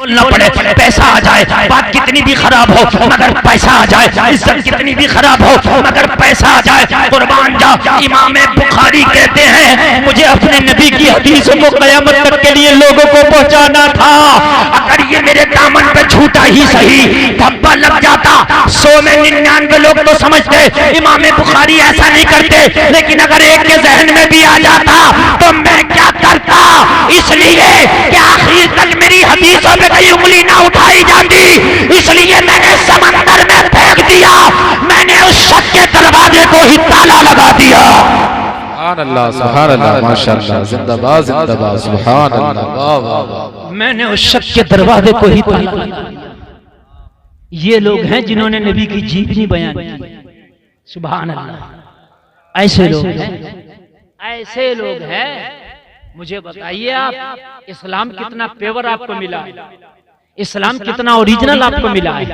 बोलना पड़े, पैसा आ जाए, बात कितनी भी खराब हो मगर पैसा आ जाए, इज्जत कितनी भी खराब हो मगर पैसा आ जाए, कुर्बान जा। इमाम बुखारी कहते हैं मुझे अपने नबी की हदीसों को क़यामत तक के लिए लोगों को पहुंचाना था। अगर ये मेरे दामन पे छूटा ही सही, धब्बा लग जाता, 100 में 99 लोग तो समझते इमाम बुखारी ऐसा नहीं करते, लेकिन अगर एक के जहन में भी आ जाता तो मैं क्या करता। इसलिए कि आखिर तक मेरी हदीसों पे कहीं उंगली ना उठाई जाती, इसलिए मैंने समंदर में फेंक दिया, मैंने उस शक के दरवाजे को ही ताला लगा दिया। सुभान अल्लाह, माशाअल्लाह, जिंदाबाद जिंदाबाद, सुभान अल्लाह, वाह वाह वाह। मैंने उस शक के दरवाजे को ही ताला लगा दिया। ये लोग हैं जिन्होंने नबी की जीवनी बयान की, सुभान अल्लाह। ऐसे लोग हैं, ऐसे लोग हैं। मुझे बताइए आप, इस्लाम कितना पेवर आपको मिला है, इस्लाम कितना ओरिजिनल आपको मिला है,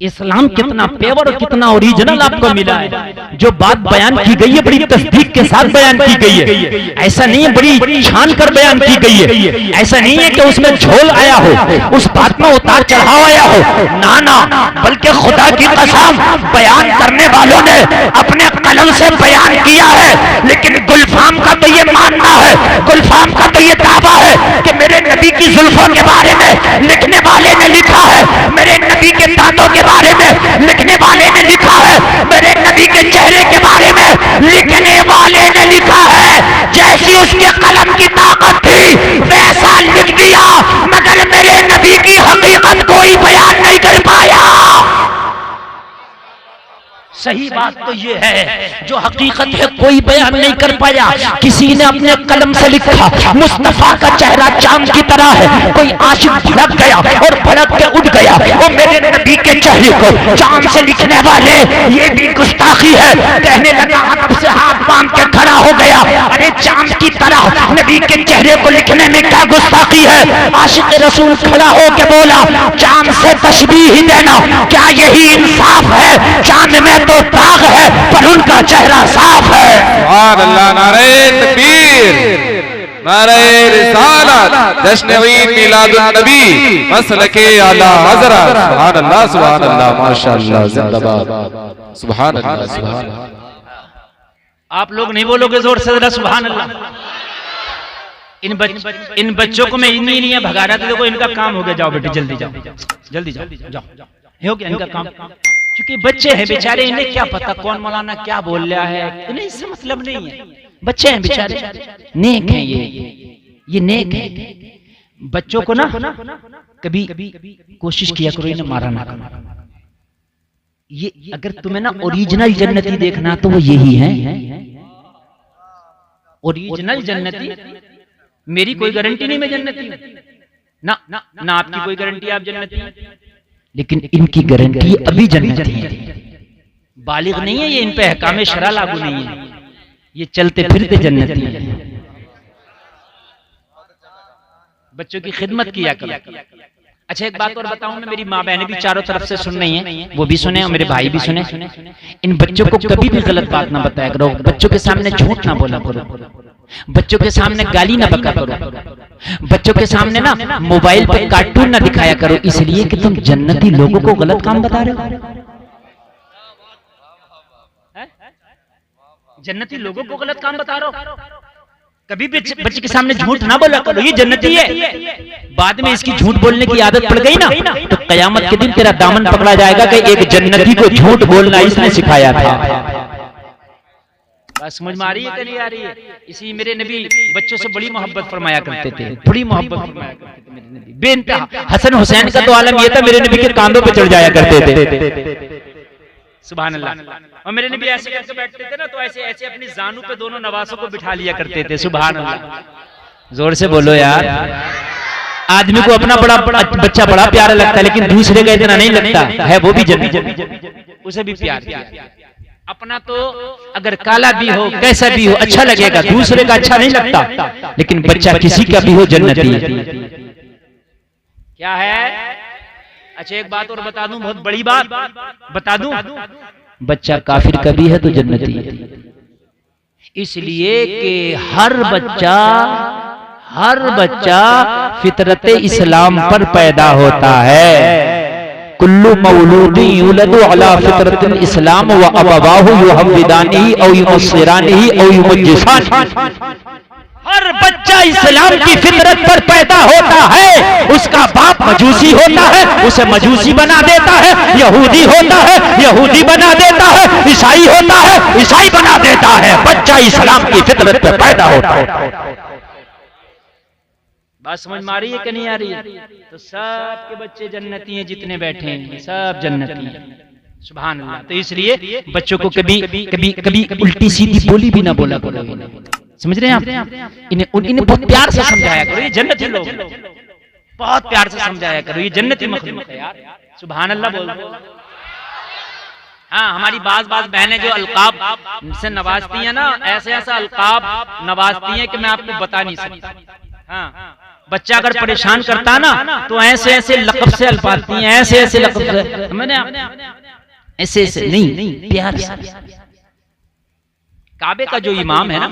इस्लाम कितना पेवर और कितना ओरिजिनल आपको मिला है। जो बात बयान की गई है बड़ी तस्दीक के साथ बयान की गई है, ऐसा नहीं है बड़ी छान कर बयान की गई है, ऐसा नहीं है कि उसमें झोल आया हो, उस बात में उतार चढ़ाव आया हो, ना ना, बल्कि खुदा की कसम बयान करने वालों ने अपने कलम से बयान किया है। लेकिन गुलफाम का तो ये मानना है, गुलफाम का तो ये दावा है कि मेरे नबी की जुल्फों के बारे में लिखने वाले ने लिखा है, मेरे नबी के दांतों के बारे में लिखने वाले ने लिखा है, मेरे नबी के चेहरे के बारे में लिखने वाले ने लिखा है। जैसी उसके कलम की ताकत थी वैसा लिख दिया, मगर मेरे नबी की हकीकत कोई बयान नहीं कर पाया। सही बात तो ये है, जो हकीकत है कोई बयान नहीं कर पाया। किसी ने अपने कलम से लिखा मुस्तफा का चेहरा चांद की तरह है, कोई आशिक भड़क गया और भड़क के उठ गया, वो मेरे नबी के चेहरे को चांद से लिखने वाले ये भी गुस्ताखी है। कहने लगा, हाथ से हाथ बांध के खड़ा हो गया, अरे चांद की तरह नबी के चेहरे को लिखने में क्या गुस्ताखी है। आशिक रसूल खड़ा हो के बोला, चांद से तशबीह ही देना क्या यही इंसाफ है। चांद में तो दाग है पर उनका चेहरा साफ है। सुभान अल्लाह, नारे तकबीर, नारे रिसालत, जश्न ईद मिलादुन नबी, मसलके आला हज़रत। सुभान अल्लाह, सुभान अल्लाह, माशाअल्लाह, जिंदाबाद, सुभान अल्लाह, सुभान अल्लाह। आप लोग नहीं बोलोगे जोर से, जरा सुभान अल्लाह। इन बच्चों को मैं इन्हीं नहीं भगा रहा था, देखो इनका काम हो गया, जाओ बेटे जल्दी जाओ, जल्दी जाओ, जाओ हो गया इनका काम। क्योंकि बच्चे हैं बेचारे, इन्हें क्या पता कौन मौलाना क्या बोल रहा है, इन्हें इससे मतलब नहीं है। बच्चे हैं बेचारे, नेक हैं ये नेक है। बच्चों को ना कभी कोशिश किया करो इन्हें मारा ना करो। ये अगर तुम्हें ना ओरिजिनल जन्नती देखना तो वो यही है, ओरिजिनल जन्नती। मेरी कोई गारंटी नहीं मैं जन्नती ना, ना आपकी कोई गारंटी आप जन्नती, लेकिन इनकी गारंटी अभी जन्नती है। बालिग नहीं है ये, इन पे अहकामे शरा लागू नहीं है, ये चलते फिरते जन्नती है। बच्चों की खिदमत किया करो। अच्छा एक बात और बताऊं मैं, मेरी माँ बहनें भी चारों तरफ से सुन रही हैं, वो भी सुने और मेरे भाई भी सुने। इन बच्चों को कभी भी गलत बात ना बताया करो, बच्चों के सामने झूठ ना बोला करो, बच्चों के सामने गाली ना बका करो, बच्चों के सामने ना मोबाइल पर कार्टून ना दिखाया करो, इसलिए कि तुम जन्नती लोगों को गलत काम बता रहे हो। जन्नती लोगों को गलत काम बता रहे हो। कभी भी बच्चे के सामने झूठ ना बोला करो, ये जन्नती है। बाद में इसकी झूठ बोलने की आदत पड़ गई ना तो कयामत के दिन तेरा दामन पकड़ा जाएगा कि एक जन्नती को झूठ बोलना इसने सिखाया था। बात समझ में आ रही है कि नहीं आ रही है? इसी मेरे नबी बच्चों से बड़ी मोहब्बत फरमाया करते थे, बड़ी मोहब्बत फरमाया करते थे मेरे नबी बेइंतहा। हसन हुसैन का तो आलम यह था, मेरे नबी के कांधों पे चढ़ जाया करते थे। सुभान अल्लाह। और मेरे नबी ऐसे करके बैठते थे ना तो ऐसे ऐसे अपनी जानू पे दोनों नवासों को बिठा लिया करते थे। सुभान अल्लाह, जोर से बोलो यार। आदमी को अपना बड़ा बच्चा बड़ा प्यारा लगता है, लेकिन दूसरे का इतना नहीं लगता है, वो भी जन्नती, उसे भी प्यार किया। अपना तो अगर काला भी हो कैसा भी हो अच्छा लगेगा, दूसरे का अच्छा नहीं लगता, लेकिन बच्चा किसी का भी हो जन्नती क्या है। अच्छा एक बात और बता दूं, बहुत बड़ी बात बता दूं, बच्चा काफिर का भी है तो जन्नती है। इसलिए कि हर बच्चा फितरत इस्लाम पर पैदा होता है। कुल्लु मौलूदी युलदु अला फितरतिल इस्लाम व अबवाहु युहव्विदानिही औ युनस्सिरानिही औ युमज्जिसानिही। हर बच्चा इस्लाम की फितरत पर पैदा होता है। उसका बाप मजूसी होता है, उसे मजूसी बना देता है। यहूदी होता है, यहूदी बना देता है। ईसाई होता है, ईसाई बना देता है। बच्चा इस्लाम की फितरत पर पैदा होता है। बात समझ में आ रही है कि नहीं आ रही है? तो सबके बच्चे जन्नती हैं, जितने बैठे हैं सब जन्नती हैं। सुभान अल्लाह। तो इसलिए बच्चों को कभी कभी कभी उल्टी सीधी बोली भी ना बोला करो। समझ रहे हैं आप? इन्हें बहुत प्यार से समझाया करो, ये जन्नती लोग, बहुत प्यार से समझाया करो, ये जन्नती मखलूक है यार। सुभान अल्लाह बोल दो। हाँ, हमारी बाज बहनें जो अलकाब से नवाजती हैं ना, ऐसे ऐसा अलकाब नवाजती हैं कि मैं आपको बता नहीं सकता। हाँ, बच्चा अगर परेशान करता ना तो ऐसे ऐसे लक़ब से अलपाती हैं, ऐसे ऐसे लक़ब से, मैंने ऐसे ऐसे नहीं, प्यार से। काबे का जो इमाम है ना,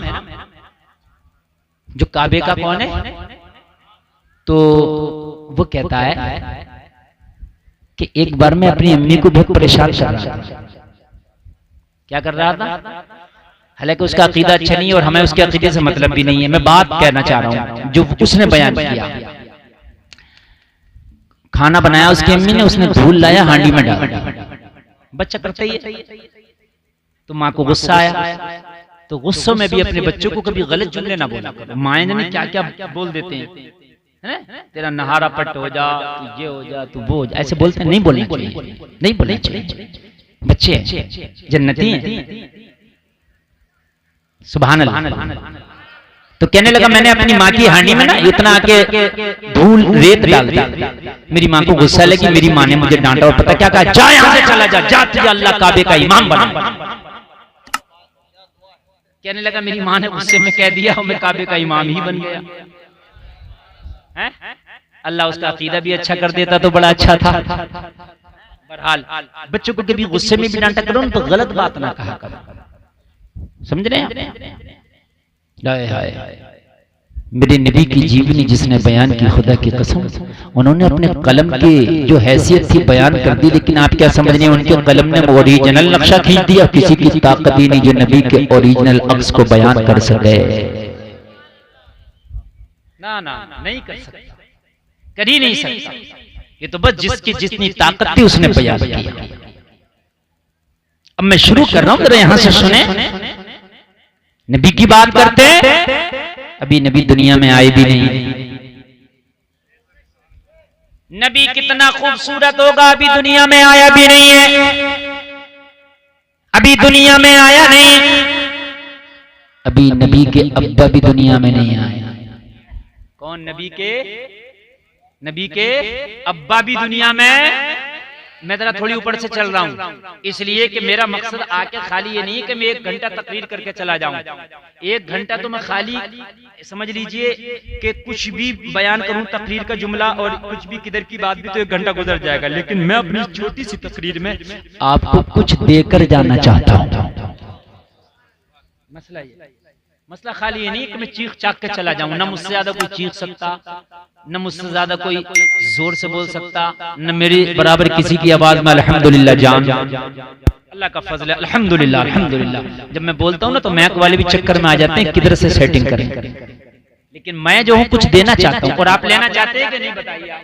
जो काबे का कौन है, तो वो कहता है कि एक बार मैं अपनी अम्मी को बहुत परेशान कर रहा था। क्या कर रहा था? हालांकि उसका अकीदा अच्छा नहीं है और हमें उसके अकीदे से मतलब भी नहीं है। मैं बात कहना चाह रहा हूं जो उसने बयान किया। खाना बनाया उसकी अम्मी ने, उसने धूल लाया हांडी में डाल दिया। बच्चा करता ही है। तो माँ को गुस्सा आया, तो गुस्सों में भी अपने बच्चों को कभी गलत जुमले ना बोला। माएँ ने क्या क्या बोल देते हैं, है? तेरा नहारा पट हो जा, तू ये हो जा, तू वो हो जा, ऐसे बोलते हैं। नहीं बोलना चाहिए, नहीं बोलना चाहिए। बच्चे जन्नती हैं। सुभान अल्लाह। तो कहने लगा मैंने अपनी माँ की हांडी में ना इतना आके धूल रेत डाल दी। मेरी माँ को गुस्सा लगी, मेरी माँ ने मुझे डांटा और पता क्या कहा, जा यहाँ से चला जा, जा तुझे अल्लाह काबे का इमाम बना। कहने लगा मेरी माँ ने गुस्से में कह दिया और मैं काबे का इमाम ही बन गया। है? अल्लाह उसका अकीदा भी अच्छा कर देता तो बड़ा अच्छा था। बहरहाल बच्चों को कभी गुस्से में भी डांटा करो तो गलत बात ना कहा करो। समझ रहे हैं? मेरे नबी की जीवनी जिसने बयान की, खुदा की कसम, उन्होंने अपने कलम की जो हैसियत थी बयान कर दी, लेकिन आप क्या समझ रहे हैं, उनके कलम ने ओरिजिनल नक्शा खींच दिया। किसी की ताकत ही नहीं जो नबी के ओरिजिनल अक्स को बयान कर सके। ना ना नहीं कर सकता, कर ही नहीं सकता। ये तो बस जिसकी जितनी ताकत थी उसने बयान किया। अब मैं शुरू कर रहा हूं, जरा यहां से सुने। नबी की बात करते हैं, अभी नबी दुनिया में आए भी नहीं। नबी कितना खूबसूरत होगा, अभी दुनिया में आया भी नहीं है। अभी दुनिया में आया नहीं। अभी नबी के अब्बा भी दुनिया में नहीं आए। कौन? नबी के अब्बा भी दुनिया में। मैं जरा थोड़ी ऊपर से चल रहा हूं, इसलिए कि मेरा मकसद आके खाली ये नहीं कि मैं 1 घंटा तकरीर करके चला जाऊं। 1 घंटा तो मैं खाली समझ लीजिए कि कुछ भी बयान करूं, तकरीर का जुमला और कुछ भी किधर की बात भी, तो 1 घंटा गुजर जाएगा। लेकिन मैं अपनी छोटी सी तकरीर में आपको कुछ देकर जाना चाहता हूं। मसला खाली ये नहीं कि मैं चीख चाक के चला जाऊं। न मुझसे ज्यादा कोई चीख सकता, न मुझसे ज्यादा कोई जोर से बोल सकता, न मेरी बराबर किसी की आवाज में अल्हम्दुलिल्लाह जान। अल्लाह का फजल है, अल्हम्दुलिल्लाह अल्हम्दुलिल्लाह। जब मैं बोलता हूं ना तो मैक वाले भी चक्कर में आ जाते हैं किधर से सेटिंग करें। लेकिन मैं जो हूं कुछ देना चाहता हूं, और आप लेना चाहते हैं कि नहीं बताइए?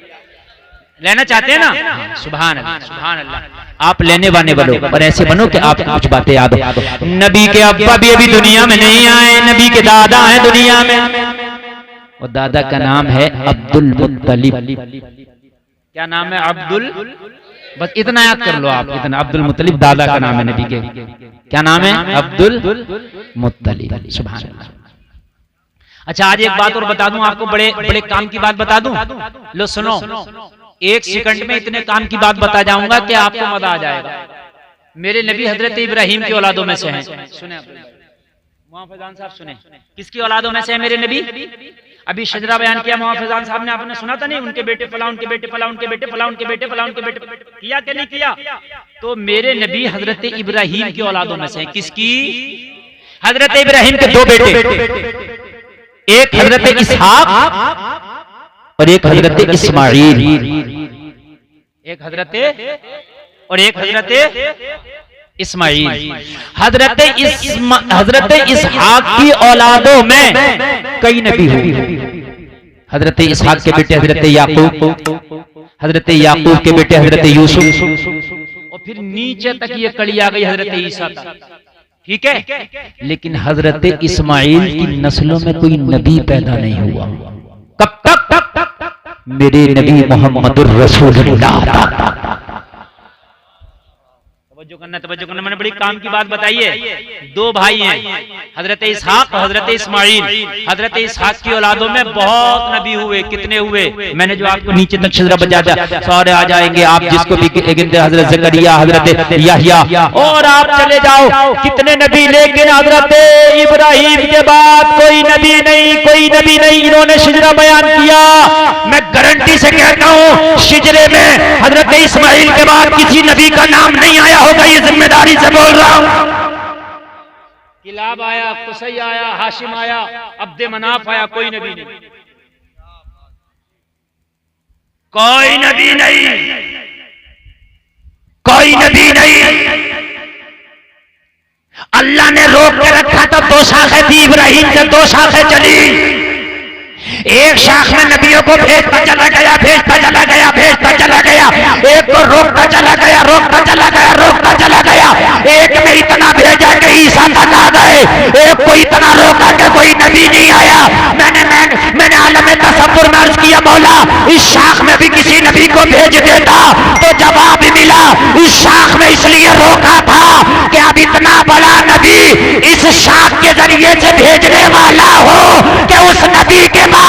लेना चाहते हैं ना? सुभान अल्लाह, सुभान अल्लाह। आप लेने वाले बनो, और ऐसे बनो कि आप कुछ बातें याद हो। नबी के अब्बा भी अभी दुनिया में नहीं आए, नबी के दादा हैं दुनिया में, और दादा का नाम है अब्दुल मुत्तलिब। क्या नाम है? अब्दुल। बस इतना याद कर लो आप, इतना। अब्दुल मुत्तलिब दादा का नाम है नबी के। क्या नाम है? अब्दुल मुत्तलिब। सुभान अल्लाह। अच्छा, आज एक बात और बता दूं आपको, बड़े बड़े काम की बात बता दूं। लो सुनो, 1 सेकंड में इतने काम की बात बता जाऊंगा कि आपको मजा आ जाएगा। मेरे नबी हजरत इब्राहिम की औलादों में से हैं। सुने मुहाफिजान साहब, सुने किसकी औलादों में से है मेरे नबी? अभी शजरा बयान किया मुहाफिजान साहब ने, आपने सुना था नहीं? उनके बेटे फला, उनके बेटे फला, उनके बेटे फला, उनके बेटे फला, उनके बेटे किया कि नहीं किया? तो मेरे नबी हजरत इब्राहिम की औलादों में से हैं। किसकी? हजरत इब्राहिम के 2 बेटे। एक हजरत इसहाक और एक हजरत इस्माइल, एक हजरत और एक हजरत इस्माइल। हजरत इसहाक की औलादों में कई नबी हुए। हजरत इसहाक के बेटे हजरत याकूब, हजरत याकूब के बेटे हजरत यूसुफ, और फिर नीचे तक ये कड़ी आ गई हजरत ईसा तक। ठीक है, लेकिन हजरत इस्माइल की नस्लों में कोई नबी पैदा नहीं हुआ। कब तक? मेरे नबी मोहम्मदुर रसूलुल्लाह। तवज्जो करना, मैंने बड़ी काम की बात बताई है। दो भाई हैं, हजरत इसहाक और हजरत इस्माइल। हजरत इसहाक की औलादों में बहुत नबी हुए। कितने हुए? मैंने जो आपको नीचे तक शजरा बजा दिया, सारे आ जाएंगे आप जिसको भी गिनते। हजरत जकरिया, हजरत याहया, और आप चले जाओ कितने नबी। लेकिन हजरत इब्राहिम के बाद कोई नबी नहीं, कोई नबी नहीं। इन्होंने शजरा बयान किया। मैं गारंटी से कहता हूँ शिजरे में हजरत इस्माइल के बाद किसी नबी का नाम नहीं आया होगा। ये जिम्मेदारी से बोल रहा हूं। किलाब आया, कुसै आया, हाशिम आया, अब्दे मनाफ आया, कोई नबी नहीं, कोई नबी नहीं, कोई नबी नहीं। अल्लाह ने रोक के रखा था। दो शाखें थी इब्राहिम से, दो शाखें चली। एक शाख में नबियों को भेजता चला गया, भेजता चला गया, भेजता चला गया। एक को रोकता चला गया, रोकता चला गया, रोकता चला गया। एक में इतना भेजा कि ईसा तक आ गए, एक को इतना रोका कि कोई नबी नहीं आया। मैंने आलम तसव्वुर में अर्ज किया, मौला इस शाख में भी किसी नबी को भेज देता तो जवाब मिला, इस शाख में इसलिए रोका था कि अब इतना बड़ा नबी इस शाख के जरिए से भेजने वाला हो कि उस नबी के बाद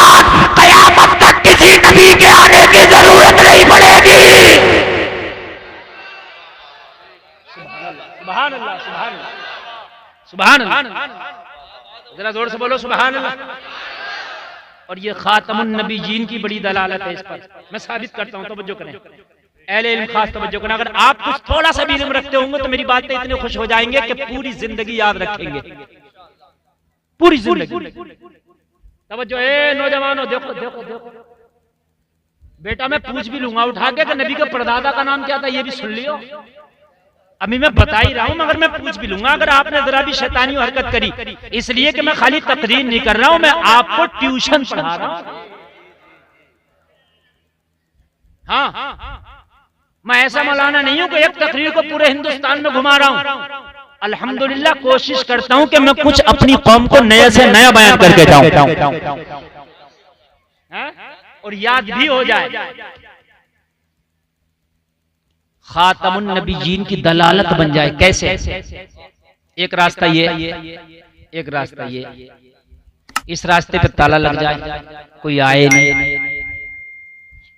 कयामत तक किसी नबी के आने की जरूरत नहीं पड़ेगी। सुभान अल्लाह, सुभान अल्लाह, सुभान अल्लाह। जरा जोर से बोलो सुभान अल्लाह। और ये खातमुन नबीयीन की बड़ी दलालत है। इस पर मैं साबित करता हूं, तवज्जो करें अहले इल्म, खास तवज्जो करना। अगर आप कुछ थोड़ा सा भी इल्म रखते होंगे तो मेरी बातें इतने खुश हो जाएंगे कि पूरी जिंदगी याद रखेंगे, पूरी जिंदगी। तवज्जो, ए नौजवानों, देखो देखो देखो, बेटा मैं पूछ भी लूंगा उठा के कि नबी के परदादा का नाम क्या था, ये भी सुन लियो। अभी मैं बता ही रहा हूं, मगर मैं पूछ भी लूंगा अगर आपने जरा भी शैतानी हरकत करी। इसलिए कि मैं खाली तकरीर नहीं कर रहा हूं, मैं आपको ट्यूशन पढ़ा रहा हूं। हाँ, मैं ऐसा मौलाना नहीं हूं कि एक तकरीर को पूरे हिंदुस्तान में घुमा रहा हूं। अल्हम्दुलिल्लाह कोशिश करता हूं कि मैं कुछ अपनी कौम को नए से नया बयान करके जाऊं और याद भी हो जाए। खातमुन नबीयीन की दलालत बन जाए। कैसे? एक रास्ता ये, एक रास्ता ये, इस रास्ते पे ताला लग जाए, कोई आए नहीं।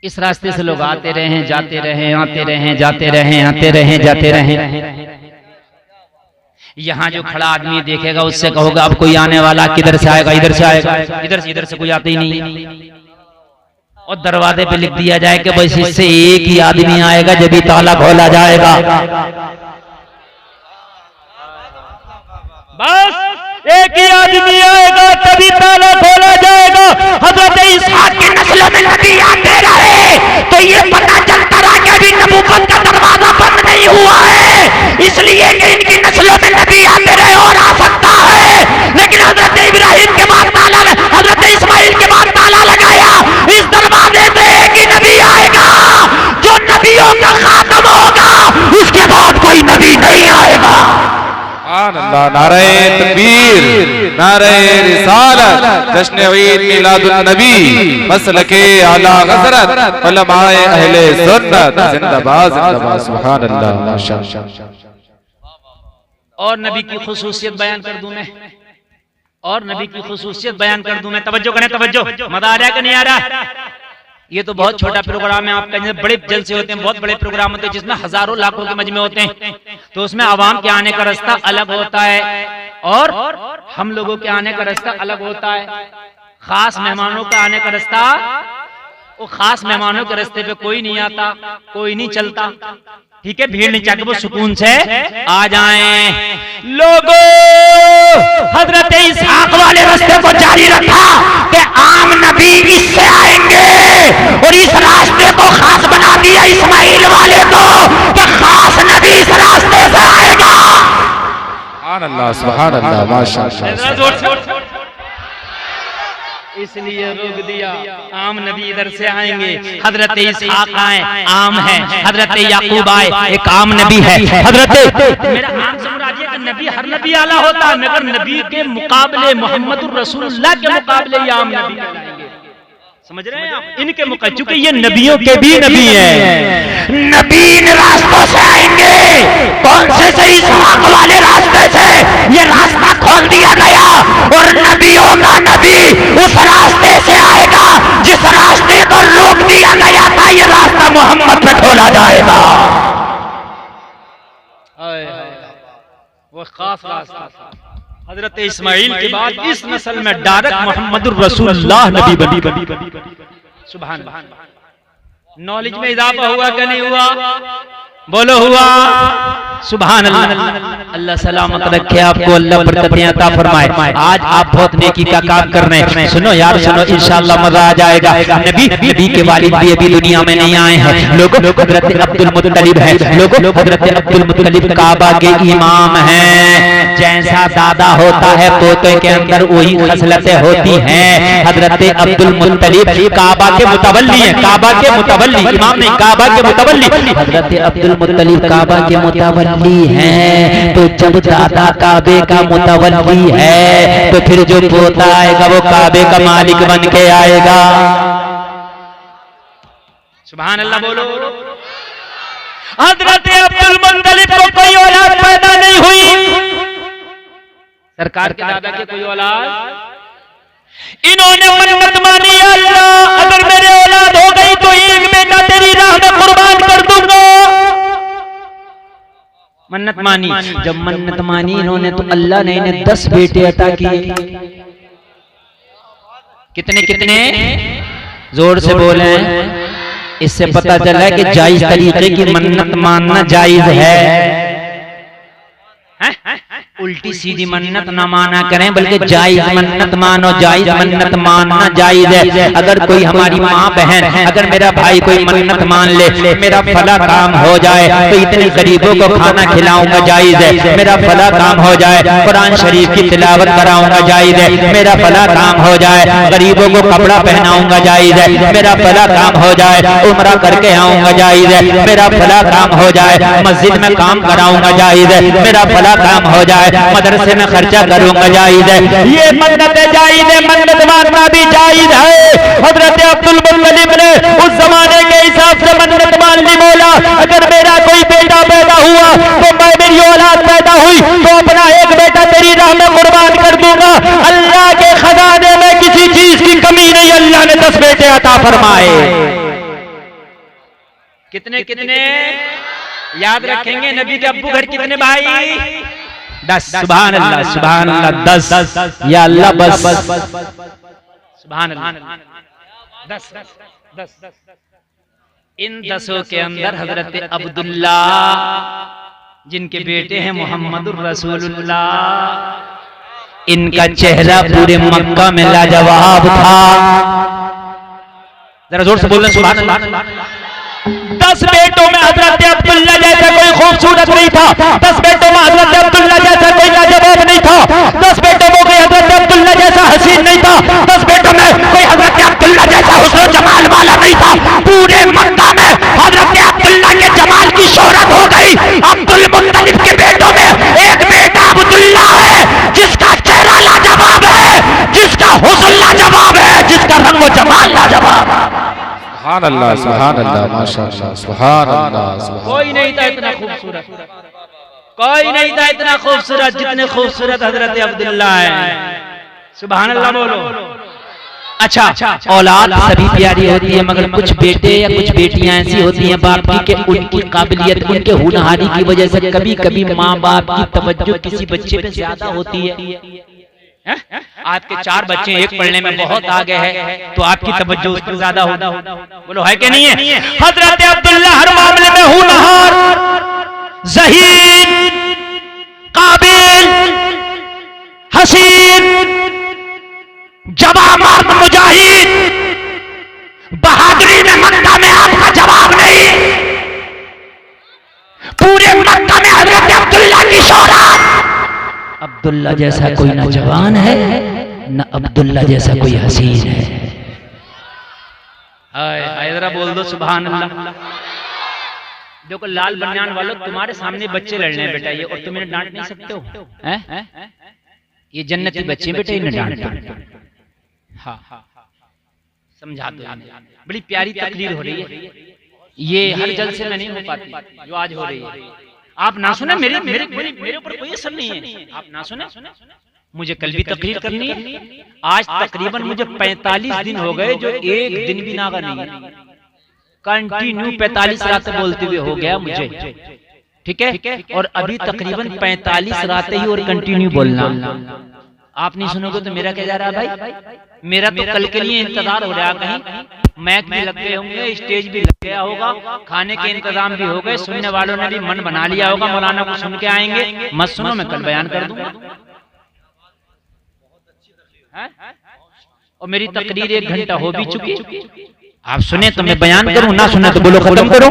इस रास्ते से लोग आते रहे, जाते रहे, आते रहे, जाते रहे, आते रहे, जाते रहे। यहाँ जो खड़ा आदमी देखेगा उससे कहोगा अब कोई आने वाला, किधर से आएगा? इधर से आएगा। इधर से कोई आते ही नहीं। और दरवाजे पे लिख दिया जाए कि बस इससे एक ही आदमी आएगा जब भी ताला खोला जाएगा। बस एक ही आदमी आएगा तभी ताला खोला जाएगा। हजरत इसहाक की नस्लों में नबी आते रहे तो ये पता चलता रहा कि अभी नबूवत का दरवाजा बंद नहीं हुआ है, इसलिए कि इनकी नस्लों में नबी आते रहे और आ सकता है। लेकिन हजरत इब्राहिम के बाद ताला, हजरत इस्माइल के बाद ताला लगाया। इस दरवाजे से एक ही नबी आएगा जो नबियों का खातम होगा, उसके बाद कोई नबी नहीं आएगा। नारे तकबीर, नारे रिसालत, जश्न ईद मिलादुन नबी, मसलके आला हज़रत, उलमाए अहले सुन्नत, जिंदाबाद जिंदाबाद, सुभान अल्लाह, माशाअल्लाह। और नबी की खुसूसियत बयान कर दूं मैं, और नबी की खुसूसियत बयान कर दूं मैं। तवज्जो करें, तवज्जो। मजा आ रहा है कि नहीं आ रहा? ये तो बहुत छोटा प्रोग्राम है आपका। बड़े जलसे होते हैं, बहुत बड़े प्रोग्राम होते हैं जिसमें हजारों लाखों के मजमे होते हैं, तो उसमें आवाम के आने का रास्ता अलग होता है और हम लोगों के आने का रास्ता अलग होता है। खास मेहमानों का आने का रास्ता वो खास मेहमानों के रास्ते पे कोई नहीं आता, कोई नहीं चलता, ठीक है, भीड़ नहीं चाहिए, वो सुकून से आ जाएं। लोगों, हजरत इसहाक वाले रास्ते को जारी रखा कि आम नबी इससे आएंगे, और इस रास्ते को खास बना दिया इस्माइल वाले को कि खास नबी इस रास्ते से आएगा। सुभान अल्लाह, सुभान अल्लाह, माशाअल्लाह। इसलिए रोक दिया, आम नबी इधर से आएंगे। हजरत इसहाक आए, आम है, हजरत याकूब आए, एक आम नबी है। हजरत मेरा आम से मुराद ये कि नबी हर नबी आला होता है, मगर नबी के मुकाबले मोहम्मदुर रसूलुल्लाह के मुकाबले ये आम नबी कहलाएंगे। समझ रहे हैं आप? इनके मुकाबले, क्योंकि ये नबियों के भी नबी हैं। नबी इन रास्तों से आएंगे। कौन से? इसहाक वाले रास्ते से ये रास्ता खोल दिया गया, और नबियों का नबी उस रास्ते से आएगा जिस रास्ते को रोक दिया गया था। ये रास्ता मोहम्मद पे खोला जाएगा। वो खास रास्ता था। हजरत इस्माइल के बाद इस नस्ल में डायरेक्ट मोहम्मदुर रसूलुल्लाह नबी बनी। सुभान अल्लाह। नॉलेज में इजाफा हुआ कि नहीं हुआ? बोलो हुआ। सुभान अल्लाह। अल्लाह सलामत रखे आपको, अल्लाह बरकतें अता फरमाए। आज आप बहुत नेकी का काम कर रहे हैं। सुनो यार, सुनो, इंशाअल्लाह मजा आ जाएगा। नबी के वालिद भी अभी दुनिया में नहीं आए हैं। लोगों, हजरत अब्दुल मुत्तलिब है। लोगों, हजरत अब्दुल मुत्तलिब काबा के इमाम हैं। जैसा दादा होता है पोते के अंदर वही खसलतें होती हैं। हजरत अब्दुल मुत्तलिब काबा के मुतवल्ली हैं। काबा के मुतवल्ली, इमाम नहीं, काबा के मुतवल्ली। हजरत अब्दुल मुत्तलिब काबा के मुतवल्ली हैं। तो जब दादा काबे का मुतवल्ली है, तो फिर जो पोता आएगा वो काबे का मालिक बन के आएगा। सुभान अल्लाह बोलो। हजरत अब्दुल मुत्तलिब को कोई औलाद पैदा नहीं हुई। सरकार के दादा के कोई औलाद, इन्होंने मन्नत मानी, अल्लाह अगर मेरे औलाद हो गई तो एक बेटा तेरी राह में कुर्बान कर दूंगा। मन्नत मानी। जब मन्नत मानी इन्होंने, तो अल्लाह ने इन्हें 10 बेटे अता किए। कितने कितने? जोर से बोले। इससे पता चला कि जायज तरीके की मन्नत मानना जायज है। उल्टी सीधी मन्नत ना माना करें, बल्कि जायज मन्नत मानो। जायज मन्नत मानना जायज है। अगर कोई हमारी माँ बहन, अगर मेरा भाई कोई मन्नत मान ले, मेरा फला काम हो जाए तो इतने गरीबों को खाना खिलाऊंगा, जायज है। मेरा फला काम हो जाए, कुरान शरीफ की तिलावत कराऊंगा, जायज है। मेरा फला काम हो जाए, गरीबों को कपड़ा पहनाऊंगा, जायज है। मेरा फला काम हो जाए, उम्रा करके आऊंगा, जायज है। मेरा फला काम हो जाए, मस्जिद में काम कराऊंगा, जायज है। मेरा फला काम हो जाए, मदरसे में खर्चा करूंगा, जायज है। ये मन्नत जायज है, मन्नत मानना भी जायज है। हजरत अब्दुल मुत्तलिब ने उस जमाने के हिसाब से मन्नत मान ली। बोला अगर मेरा कोई बेटा पैदा हुआ तो मैं, मेरी औलाद पैदा हुई तो अपना एक बेटा तेरी राह में कुर्बान कर दूंगा। अल्लाह के खजाने में किसी चीज की कमी नहीं, अल्लाह ने 10 बेटे अता फरमाए। कितने कितने याद रखेंगे? नबी के अब्बू घर कितने भाई? 10। सुभान अल्लाह, सुभान अल्लाह। 10 या अल्लाह बस। सुभान अल्लाह। 10। इन 10 के अंदर हजरत अब्दुल्ला, जिनके बेटे हैं मोहम्मदुर रसूलुल्लाह, इनका चेहरा पूरे मक्का में लाजवाब था। जरा जोर से बोलना सुभान अल्लाह। 10 बेटों में हजरत अब्दुल्ला जैसा कोई खूबसूरत नहीं था। 10 बेटों में हजरत अब्दुल्ला जैसा कोई लाजवाब नहीं था। 10 बेटों में कोई हजरत अब्दुल्ला जैसा हसीन नहीं था। 10 बेटों में कोई हजरत अब्दुल्ला जैसा हुस्न जमाल वाला नहीं था। पूरे मक्का में हजरत अब्दुल्ला के जमाल की शोहरत हो गई। अब्दुल मुत्तलिब के बेटों में एक बेटा अब्दुल्ला है, जिसका चेहरा लाजवाब है, जिसका हुस्न लाजवाब है, जिसका रंग व जमाल लाजवाब है। सुभान अल्लाह, सुभान अल्लाह, माशाअल्लाह, सुभान अल्लाह। कोई नहीं था इतना खूबसूरत, कोई नहीं था इतना खूबसूरत जितने खूबसूरत हजरत अब्दुल्ला है। सुभान अल्लाह बोलो। अच्छा, औलाद सभी प्यारी होती है, मगर कुछ बेटे या कुछ बेटियां ऐसी होती हैं बाप की, कि उनकी काबिलियत, उनके हुनहारी की वजह से कभी कभी माँ बाप की तवज्जो किसी बच्चे पे ज्यादा होती है। आपके 4 बच्चे एक पढ़ने में बहुत आगे है तो आपकी तवज्जो उस पर ज्यादा होगा। बोलो है कि नहीं है? हजरत अब्दुल्ला हर मामले में होनहार, ज़हीन, काबिल, हसीन, जवाब मर्द, मुजाहिद, बहादुरी में मक्का में आपका जवाब नहीं। पूरे मक्का में हजरत अब्दुल्ला की शोहरत। अब्दुल्ला जैसा कोई ना जवान है न अब्दुल्ला जैसा कोई हसीन है। जरा बोल दो सुभान अल्लाह। देखो लाल बनियान वालों, तुम्हारे सामने बच्चे लड़ रहे हैं बेटा, ये और तुम इन्हें डांट नहीं सकते हो। ये जन्नती बच्चे बेटे, इन्हें डांट। हाँ समझा दो। बड़ी प्यारी तकरीर हो रही है, ये हर जलसे में नहीं हो पाती जो आज हो रही है। आप ना सुने, मेरे ऊपर कोई असर नहीं है। आप ना सुने, मुझे कल भी तकरीर करनी है। आज तकरीबन मुझे 45 दिन हो गए जो एक दिन भी नागा नहीं है। कंटिन्यू 45 रातें बोलते हुए हो गया मुझे, ठीक है। और अभी तकरीबन 45 रातें ही और कंटिन्यू बोलना। आप नहीं सुनोगे तो मेरा क्या जा रहा है भाई? मेरा तो कल के लिए इंतजार हो रहा। कहीं मैक भी लग गए होंगे, स्टेज भी लग गया होगा, खाने के इंतजाम भी हो गए, सुनने वालों ने भी मन बना लिया होगा मौलाना को सुन के आएंगे। मत सुनो, मैं कल बयान कर दूंगा। और मेरी तकरीर 1 घंटा हो भी चुकी। आप सुने तो मैं बयान करूं, ना सुने तो बोलो खत्म करो।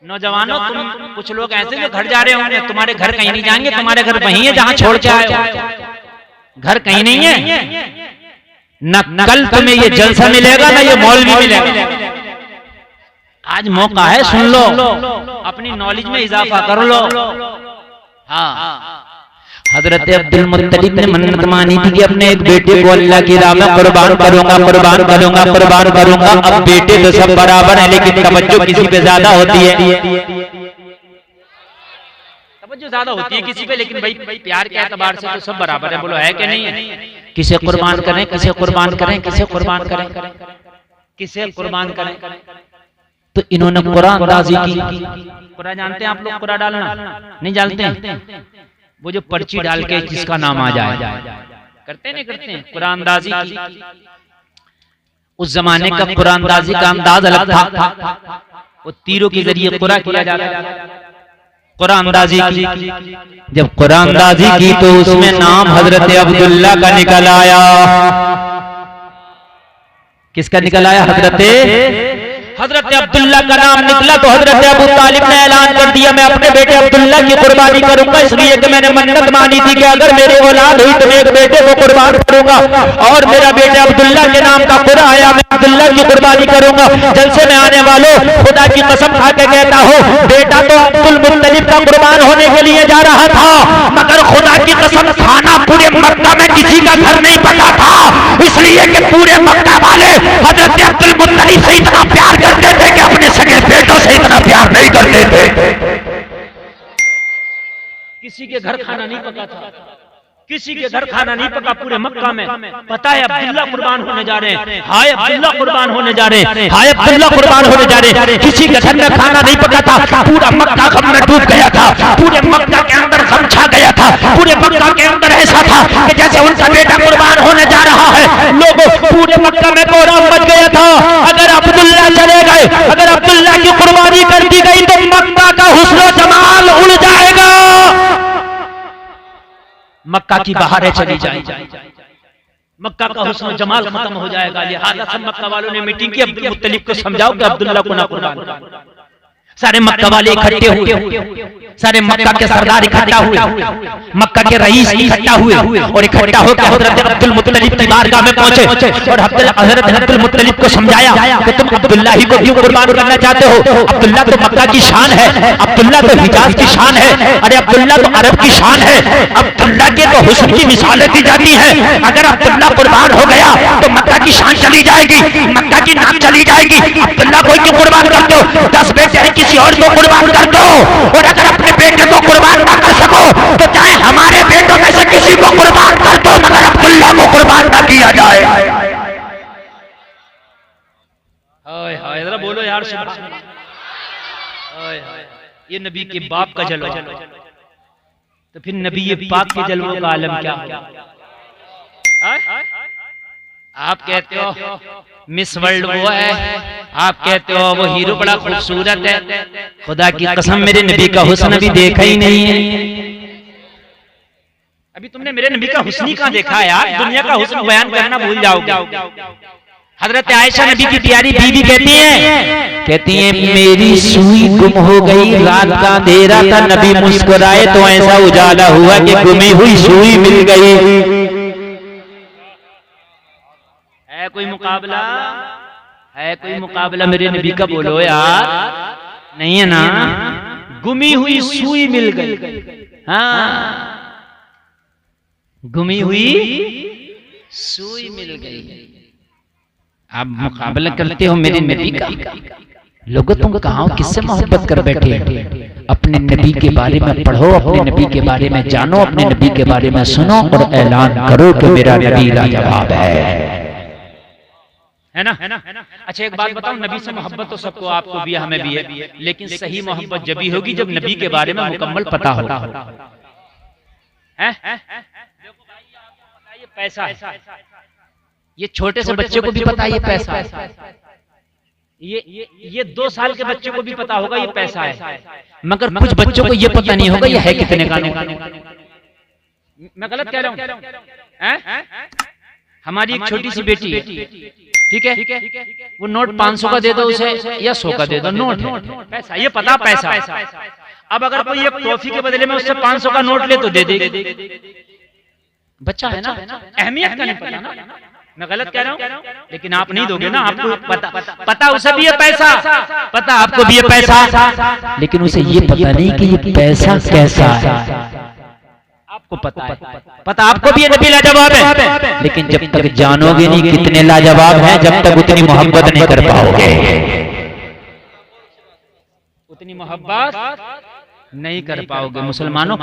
नौजवानों, तुम कुछ लोग ऐसे जो घर जा रहे होंगे, तुम्हारे घर कहीं नहीं जाएंगे, तुम्हारे घर वहीं है जहां छोड़ के आए हो। घर कहीं नहीं है। न कल तुम्हें ये जलसा मिलेगा ना ये मौलवी मिलेगा। आज मौका है, सुन लो, अपनी नॉलेज में इजाफा कर लो। हाँ, हजरत अब्दुल मुत्तलिब ने मन्नत मानी थी कि अपने एक बेटे को अल्लाह की राह में कुर्बान करूंगा, कुर्बान करूंगा, कुर्बान करूंगा। अब बेटे तो सब बराबर है, लेकिन तवज्जो किसी पे ज्यादा होती है। तवज्जो ज्यादा होती है किसी पे, लेकिन भाई प्यार के एतबार से तो सब बराबर है। बोलो है कि नहीं है? किसे कुर्बान करें, किसे कुर्बान करें, किसे कुर्बान करें, किसे कुर्बान करें? तो इन्होंने कुरान अंदाजी की। कुरान जानते हैं आप लोग? कुरान डालना नहीं जानते? वो जो पर्ची डाल के जिसका नाम आ जाए, करते नहीं करते हैं कुरान अंदाजी की। उस जमाने का कुरान अंदाजी का अंदाज अलग था। वो तीरों के जरिए कुरान किया जाता था। कुरान अंदाजी की, जब कुरान अंदाजी की तो उसमें नाम हजरत अब्दुल्ला का निकल आया। किसका निकल आया? हजरत अब्दुल्ला का नाम निकला तो हजरत अबू तालिब ने ऐलान कर दिया, मैं अपने बेटे अब्दुल्ला की कुर्बानी करूंगा, इसलिए कि मैंने मन्नत मानी थी कि अगर मेरे औलाद हुई तो मैं एक बेटे को कुर्बान करूंगा। और मेरा बेटे अब्दुल्ला के नाम का कुरान आया, मैं अब्दुल्ला की कुर्बानी करूंगा। जलसे में आने वालों, खुदा की कसम खा के कहता हूँ, बेटा तो अब्दुल मुत्तलिब का कुर्बान होने के लिए जा रहा था, मगर खुदा की कसम खाना पूरे मक्का में किसी का घर नहीं पता था, इसलिए कि पूरे मक्का वाले हजरत अब्दुल मुत्तलिब से इतना प्यार करते थे कि अपने सगे बेटों से इतना प्यार नहीं करते थे। किसी के घर खाना नहीं पका था, किसी के घर खाना नहीं पका पूरे मक्का में। पता है अब्दुल्ला कुर्बान होने जा रहे हैं, हाय अब्दुल्ला कुर्बान होने जा रहे हैं, हाय अब्दुल्ला कुर्बान होने जा रहे हैं। किसी के घर में खाना नहीं पका था, पूरा मक्का गम में डूब गया था, पूरे मक्का के अंदर गम छा गया था, पूरे मक्का के अंदर ऐसा था कि जैसे उनका बेटा कुर्बान होने जा रहा है। लोगों पूरे मक्का में कोहराम मच गया था। अगर अब्दुल्ला चले गए, अगर अब्दुल्ला की कुर्बानी कर दी गई तो मक्का का हुस्न जमाल उड़ जाएगा, मक्का की बहारें चली जाएंगी, मक्का का हुस्न जमाल खत्म हो जाएगा। लिहाजा सब मक्का वालों ने मीटिंग की, अब्दुल मुत्तलिब को समझाओ कि अब्दुल्ला को ना कुर्बान करो। सारे मक्का वाले इकट्ठे हुए, सारे मक्का के सरदार इकट्ठा हुए, मक्का के रईस इकट्ठा हुए और इकट्ठा होकर हजरत अब्दुल मुत्तलिब की बारगाह में पहुंचे और हजरत अब्दुल मुत्तलिब को समझाया कि तुम अब्दुल्ला ही को क्यों कुर्बान करना चाहते हो? अब्दुल्ला तो मक्का की शान है, अब्दुल्ला तो हिजाज की शान है, अरे अब्दुल्ला तो अरब की शान है, अब्दुल्ला के तो हुस्न की मिसालें दी जाती है। अगर अब्दुल्ला कुर्बान हो गया तो मक्का की शान चली जाएगी, मक्का की नाम चली जाएगी। अब्दुल्ला को क्यों कुर्बान करते हो? 10 बेटे हैं, किसी और को कुर्बान कर दो। और अगर अपने बेटे को कुर्बान ना कर सको तो चाहे हमारे बेटों में से किसी को कुर्बान कर दो, मगर अब्दुल्ला को कुर्बान ना किया जाए। हाय हाय, जरा बोलो यार, हाय हाय, ये नबी के बाप का जलवा। तो फिर नबी पाक के जलवों का आलम क्या? आप कहते हो मिस वर्ल्ड वो है, आप कहते हो वो हीरो बड़ा खूबसूरत है। खुदा की कसम मेरे नबी का हुस्न भी देखा ही नहीं है। अभी तुमने मेरे नबी का हुस्न ही कहाँ देखा है यार? दुनिया का हुस्न बयान करना भूल जाओगे। हजरत आयशा नबी की प्यारी बीवी कहती हैं मेरी सुई गुम हो गई, रात का अंधेरा था, नबी मुस्कुराए तो ऐसा उजाला हुआ कि गुमी हुई सुई मिल गई। है कोई मुकाबला? है कोई मुकाबला मेरे नबी का? बोलो यार, नहीं है ना? गुमी हुई सुई मिल गई। हाँ, गुमी हुई सुई मिल गई। आप मुकाबला करते हो मेरे नबी का? लोगों तुम कहाँ हो? किससे मोहब्बत कर बैठे? अपने नबी के बारे में पढ़ो, अपने नबी के बारे में जानो, अपने नबी के बारे में सुनो और ऐलान करो कि मेरा नबी लाजवाब है ना? अच्छा एक बात बताओ, नबी से मोहब्बत तो सबको, आपको भी हमें भी है, लेकिन सही मोहब्बत जब भी होगी जब नबी के बारे में मुकम्मल पता होगा। ये पैसा है, ये छोटे से बच्चे को भी पता है ये पैसा है, ये 2 साल के बच्चे को भी पता होगा ये पैसा है, मगर कुछ बच्चों को ये पता नहीं होगा ये है कितने का नोट। मैं गलत कह रहा हूँ? हमारी एक छोटी सी बेटी है, ठीक है, वो नोट 500 का दे दो उसे या 100 का दे दो, नोट है, पैसा, ये पता पैसा। अब अगर कोई एक टॉफी के बदले में उससे 500 का नोट ले तो दे दे। बच्चा है ना, अहमियत का नहीं पता ना। मैं गलत कह रहा हूँ? लेकिन आप नहीं दोगे ना, आपको पता उसे भी ये पैसा, पता आपको भी ये पैसा, लेकिन उसे ये पता नहीं कि ये पैसा कैसा है। आपको पता है, पता आपको भी ये नबी लाजवाब है, लेकिन जब तक जानोगे नहीं कितने लाजवाब हैं, जब तक उतनी मोहब्बत नहीं कर पाओगे। उतनी मोहब्बत नहीं कर पाओगे। मुसलमानों,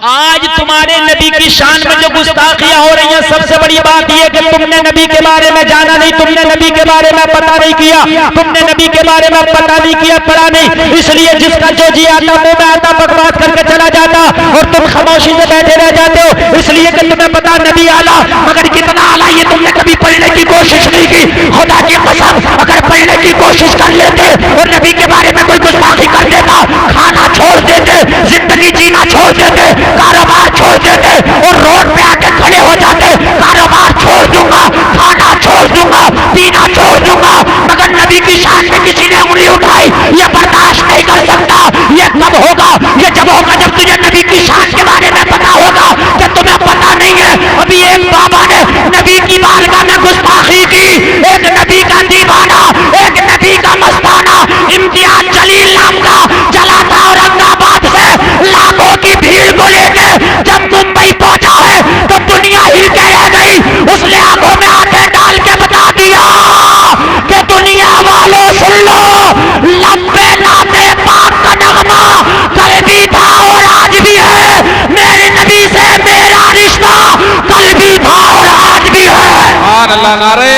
आज तुम्हारे नबी की शान में जो गुस्ताखियां हो रही हैं, सबसे बड़ी बात यह कि तुमने नबी के बारे में जाना नहीं, तुमने नबी के बारे में पता नहीं किया, तुमने नबी के बारे में पता नहीं किया, पढ़ा नहीं, इसलिए जिसका जो जी आता मुंह में आता बकवास करके चला जाता और तुम खामोशी से बैठे रह जाते हो, इसलिए कि तुम्हें पता नबी आला, मगर कितना आला ये तुमने कभी पढ़ने की कोशिश नहीं की। खुदा की कसम, अगर पढ़ने की कोशिश कर लेते और नबी के बारे में कोई गुस्ताखी कर देता, खाना छोड़ देते, जिंदगी जीना छोड़ देते, कारोबार छोड़ देते और रोड पे आके खड़े हो जाते, कारोबार छोड़ दूंगा, खाना छोड़ दूंगा, पीना छोड़ दूंगा, मगर नबी की शान में किसी ने उंगली उठाई, ये बर्दाश्त नहीं कर सकता। ये कब होगा? ये जब होगा जब तुझे नबी की शान के बारे में पता होगा, जब तुम्हें पता नहीं है। अभी एक बाबा ने नबी की बारगाह में गुस्ताखी की, एक नबी का दीवाना, एक नबी का मस्ताना इम्तियाज जलील नाम का चला था औरंगाबाद से लाखों की भीड़ को लेके जब मुंबई पहुंचा है तो दुनिया ही के रह गई। उसने आंखों में आंखें डाल के बता दिया कि दुनिया वालों सुन लो, लंबे नाते पाक का नगमा कल भी था और आज भी है, मेरे नबी से मेरा रिश्ता कल भी था और आज भी है। सुभान अल्लाह, नारे